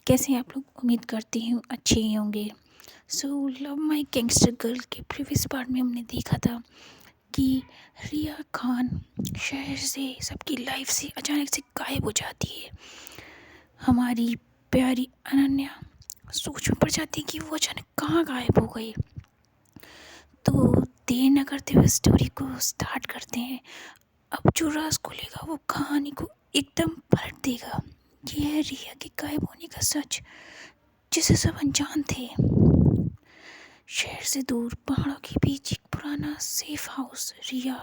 कैसे हैं आप लोग? उम्मीद करती हूँ अच्छे ही होंगे। So love my gangster girl के प्रीवियस पार्ट में हमने देखा था कि रिया खान शहर से सबकी लाइफ से अचानक से गायब हो जाती है। हमारी प्यारी अनन्या सोच में पड़ जाती है कि वो अचानक कहाँ गायब हो गई। तो देर न करते हुए स्टोरी को स्टार्ट करते हैं। अब जो राज खुलेगा वो कहानी को एकदम पलट देगा। ये है रिया के गायब होने का सच, जिसे सब अनजान थे। शहर से दूर पहाड़ों के बीच एक पुराना सेफ हाउस। रिया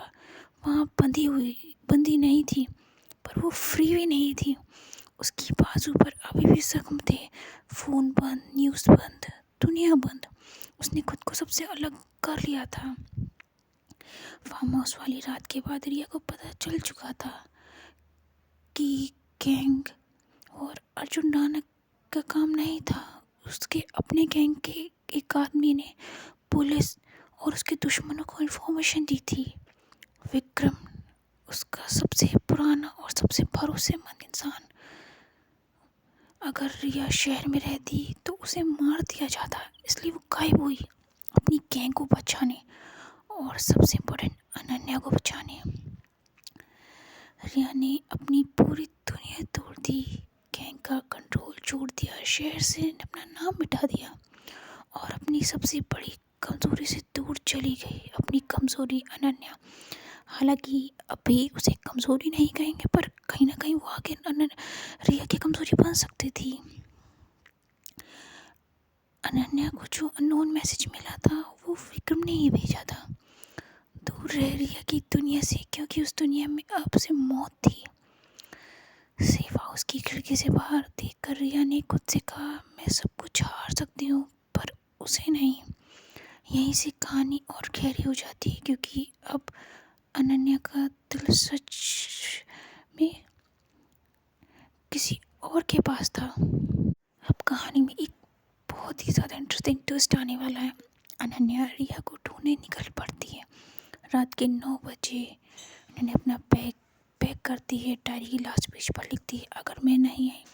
वहाँ बंदी नहीं थी, पर वो फ्री भी नहीं थी। उसकी बाजू पर अभी भी जख्म थे। फ़ोन बंद, न्यूज़ बंद, दुनिया बंद। उसने खुद को सबसे अलग कर लिया था। फार्म हाउस वाली रात के बाद रिया को पता चल चुका था कि गैंग और अर्जुन नानक का काम नहीं था। उसके अपने गैंग के एक आदमी ने पुलिस और उसके दुश्मनों को इन्फॉर्मेशन दी थी। विक्रम, उसका सबसे पुराना और सबसे भरोसेमंद इंसान। अगर रिया शहर में रहती तो उसे मार दिया जाता, इसलिए वो गायब हुई अपनी गैंग को बचाने और सबसे इम्पोर्टेंट अनन्या को बचाने। रिया ने अपनी पूरी दुनिया तोड़ दी, गैंग का कंट्रोल छोड़ दिया, शहर से अपना नाम मिटा दिया और अपनी सबसे बड़ी कमज़ोरी से दूर चली गई। अपनी कमज़ोरी अनन्या, हालांकि अभी उसे कमज़ोरी नहीं कहेंगे, पर कहीं ना कहीं वो आगे रिया की कमज़ोरी बन सकती थी। अनन्या को जो अननोन मैसेज मिला था वो विक्रम ने ही भेजा था, दूर रह रिया की दुनिया से, क्योंकि उस दुनिया में अब से मौत थी। सेफ हाउस की खिड़की से बाहर देखकर रिया ने खुद से कहा, मैं सब कुछ हार सकती हूँ, पर उसे नहीं। यहीं से कहानी और गहरी हो जाती है, क्योंकि अब अनन्या का दिल सच में किसी और के पास था। अब कहानी में एक बहुत ही ज़्यादा इंटरेस्टिंग ट्विस्ट आने वाला है। अनन्या रिया को ढूंढने निकल पड़ती है। रात के 9 बजे अनन्या अपना बैग पैक करती है, डायरी की लास्ट पेज पर लिखती है, अगर मैं नहीं आई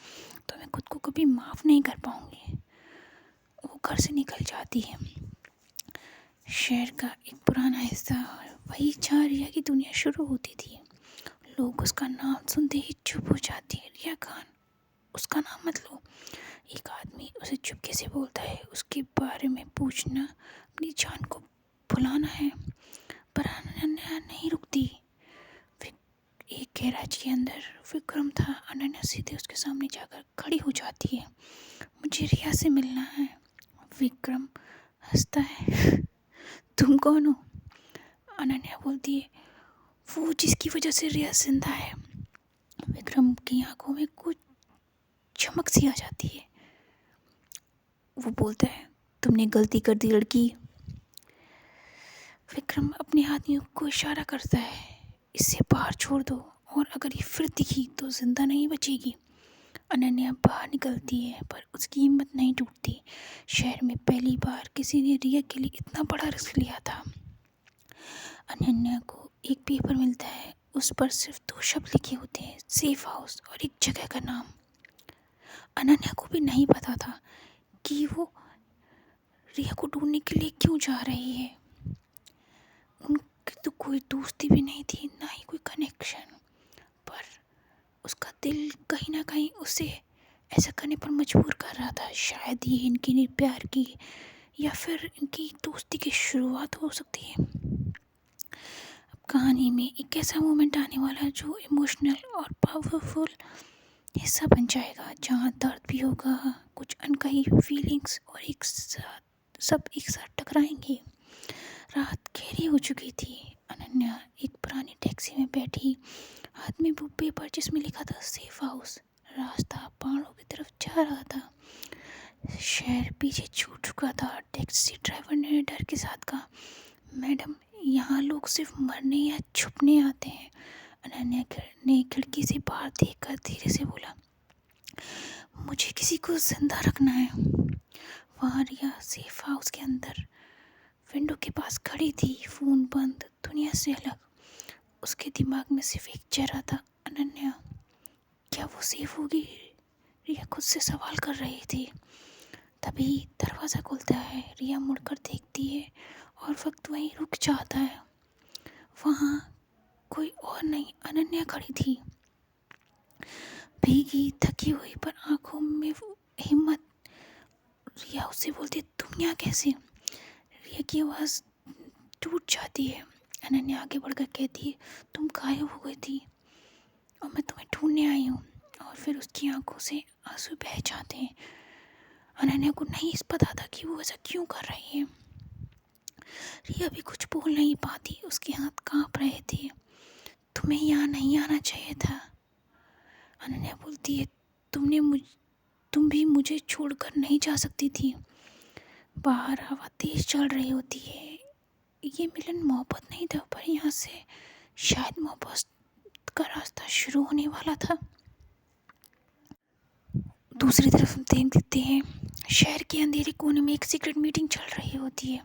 तो मैं खुद को कभी माफ़ नहीं कर पाऊँगी। वो घर से निकल जाती है। शहर का एक पुराना हिस्सा, वही जहाँ रिया की दुनिया शुरू होती थी। लोग उसका नाम सुनते ही चुप हो जाती है। रिया खान, उसका नाम मत लो। एक आदमी उसे चुपके से बोलता है, उसके बारे में पूछना अपनी जान को भुलाना है। पर अनन्या नहीं रुकती। एक गैराज के अंदर विक्रम था। अनन्या सीधे उसके सामने जाकर खड़ी हो जाती है। मुझे रिया से मिलना है। विक्रम हंसता है, तुम कौन हो? अनन्या बोलती है, वो जिसकी वजह से रिया जिंदा है। विक्रम की आंखों में कुछ चमक सी आ जाती है। वो बोलता है, तुमने गलती कर दी लड़की। विक्रम अपने आदमियों को इशारा करता है, इसे बाहर छोड़ दो, और अगर ये फिर दिखी तो जिंदा नहीं बचेगी। अनन्या बाहर निकलती है, पर उसकी हिम्मत नहीं टूटती। शहर में पहली बार किसी ने रिया के लिए इतना बड़ा रिस्क लिया था। अनन्या को एक पेपर मिलता है, उस पर सिर्फ 2 शब्द लिखे होते हैं, सेफ हाउस और एक जगह का नाम। अनन्या को भी नहीं पता था कि वो रिया को ढूंढने के लिए क्यों जा रही है। उनकी तो कोई दोस्ती भी नहीं थी, ना ही कोई कनेक्शन, पर उसका दिल कहीं ना कहीं उसे ऐसा करने पर मजबूर कर रहा था। शायद ये इनकी प्यार की या फिर इनकी दोस्ती की शुरुआत हो सकती है। अब कहानी में एक ऐसा मोमेंट आने वाला है जो इमोशनल और पावरफुल हिस्सा बन जाएगा, जहाँ दर्द भी होगा, कुछ अनकही फीलिंग्स, और सब एक साथ टकराएंगे। रात गहरी हो चुकी थी। अनन्या एक पुरानी टैक्सी में बैठी, हाथ में वो पेपर जिसमें लिखा था सेफ हाउस। रास्ता पहाड़ों की तरफ जा रहा था। शहर पीछे छूट चुका था। टैक्सी ड्राइवर ने डर के साथ कहा, मैडम, यहाँ लोग सिर्फ मरने या छुपने आते हैं। अनन्या ने खिड़की से बाहर देखकर धीरे से बोला, मुझे किसी को जिंदा रखना है। वहाँ रिया सेफ हाउस के अंदर विंडो के पास खड़ी थी, फ़ोन बंद, दुनिया से अलग। उसके दिमाग में सिर्फ एक चेहरा था, अनन्या। क्या वो सेफ होगी? रिया खुद से सवाल कर रही थी। तभी दरवाज़ा खुलता है, रिया मुड़कर देखती है और वक्त वहीं रुक जाता है। वहाँ कोई और नहीं, अनन्या खड़ी थी, भीगी, थकी हुई, पर आंखों में वो हिम्मत। रिया उससे बोलती, तुम यहाँ कैसे? रिया की आवाज़ टूट जाती है। अनन्या आगे बढ़कर कहती है, तुम गायब हो गई थी और मैं तुम्हें ढूंढने आई हूँ। और फिर उसकी आंखों से आंसू बह जाते हैं। अनन्या को नहीं पता था कि वो ऐसा क्यों कर रही है। रिया भी कुछ बोल नहीं पाती, उसके हाथ कांप रहे थे। तुम्हें यहाँ नहीं आना चाहिए था। अनन्या बोलती है, तुम भी मुझे छोड़कर नहीं जा सकती थी। बाहर हवा तेज चल रही होती है। ये मिलन मोहब्बत नहीं था, पर यहाँ से शायद मोहब्बत का रास्ता शुरू होने वाला था। दूसरी तरफ हम देख देते हैं, शहर के अंधेरे कोने में एक सीक्रेट मीटिंग चल रही होती है।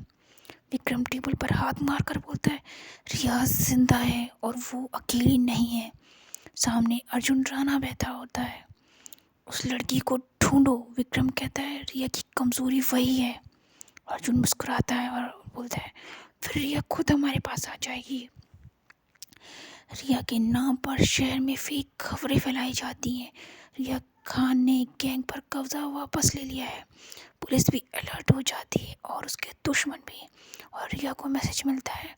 विक्रम टेबल पर हाथ मारकर बोलता है, रियाज जिंदा है और वो अकेली नहीं है। सामने अर्जुन राणा बैठा होता है। उस लड़की को ढूंढो, विक्रम कहता है, रिया की कमजोरी वही है। अर्जुन मुस्कुराता है और बोलता है, फिर रिया खुद हमारे पास आ जाएगी। रिया के नाम पर शहर में फेक खबरें फैलाई जाती हैं। रिया खान ने गैंग पर कब्जा वापस ले लिया है। पुलिस भी अलर्ट हो जाती है और उसके दुश्मन भी। और रिया को मैसेज मिलता है,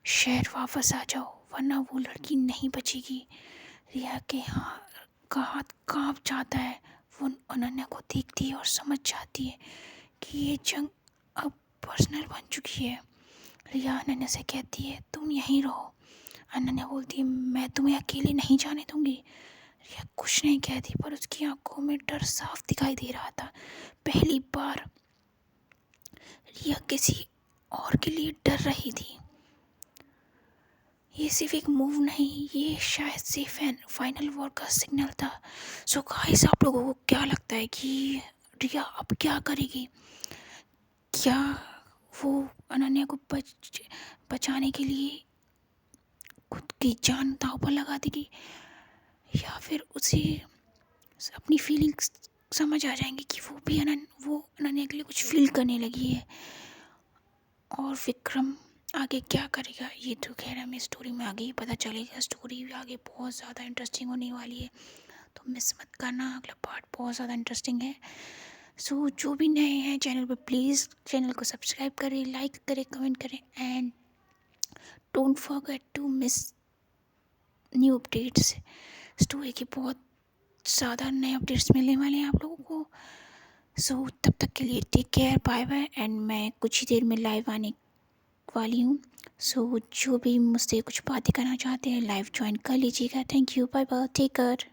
शहर वापस आ जाओ वरना वो लड़की नहीं बचेगी। रिया का हाथ कांप जाता है। वो अनन्या को देखती है और समझ जाती है कि ये जंग अब पर्सनल बन चुकी है। रिया अनन्या से कहती है, तुम यहीं रहो। अनन्या बोलती है, मैं तुम्हें अकेले नहीं जाने दूंगी। रिया कुछ नहीं कहती, पर उसकी आंखों में डर साफ दिखाई दे रहा था। पहली बार रिया किसी और के लिए डर रही थी। ये सिर्फ एक मूव नहीं, ये शायद से फाइनल वॉर का सिग्नल था। सो गाइस, आप लोगों को क्या लगता है कि रिया अब क्या करेगी? क्या वो अनन्या को बचाने के लिए खुद की जान दांव पर लगा देगी, या फिर उसे अपनी फीलिंग्स समझ आ जाएंगी कि वो अनन्या के लिए कुछ फील करने लगी है? और विक्रम आगे क्या करेगा, ये तो खैर हमें स्टोरी में आगे ही पता चलेगा। स्टोरी भी आगे बहुत ज़्यादा इंटरेस्टिंग होने वाली है, तो मिस मत करना, अगला पार्ट बहुत ज़्यादा इंटरेस्टिंग है। सो जो भी नए हैं चैनल पर, प्लीज़ चैनल को सब्सक्राइब करें, लाइक करें, कमेंट करें, and don't forget to miss new updates. Story के बहुत ज़्यादा नए अपडेट्स मिलने वाले हैं आप लोगों को। सो तब तक के लिए take care, bye bye, and मैं कुछ ही देर में लाइव आने वाली हूँ। सो जो भी मुझसे कुछ बातें करना चाहते हैं, लाइव ज्वाइन कर लीजिएगा। Thank you, bye bye, take care.